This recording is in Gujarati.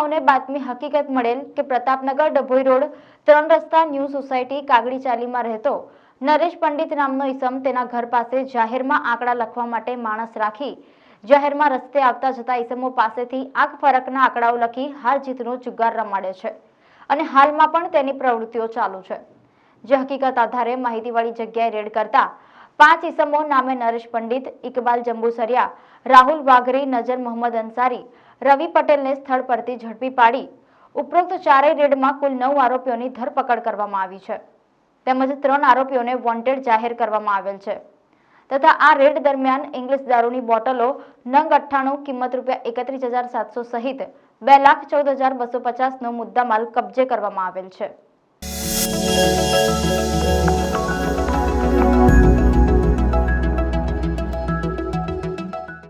માવને બાતમી હકીકત મળેલ કે પ્રતાપનગર ડભોઈ રોડ 3 રસ્તા ન્યૂ સોસાયટી કાગડી ચાલીમાં રહેતો નરેશ પંડિત નામનો ઈસમ તેના ઘર પાસે જાહેરમાં આંકડા લખવા માટે માણસ રાખી જાહેરમાં રસ્તે આવતા જતા ઈસમો પાસેથી આંખ ફરકના આંકડાઓ લખી હાર જીતનો જુગાર રમાડે છે અને હાલમાં પણ તેની પ્રવૃત્તિઓ ચાલુ છે। જે હકીકત આધારે માહિતીવાળી જગ્યાએ રેડ કરતા 5 ઈસમો નામે નરેશ પંડિત, ઇકબાલ જંબુસરિયા, રાહુલ વાઘરી, નજર મોહમ્મદ અંસારી, રવિ પટેલને સ્થળ પરથી ઝડપી પાડી ઉપરોક્ત ચારેય રેડમાં કુલ 9 આરોપીઓની ધરપકડ કરવામાં આવી છે તેમજ 3 આરોપીઓને વોન્ટેડ જાહેર કરવામાં આવેલ છે તથા આ રેડ દરમિયાન ઇંગ્લિશ દારૂની બોટલો નંગ 98 કિંમત ₹31,700 સહિત 2,14,250 નો મુદ્દામાલ કબજે કરવામાં આવેલ છે।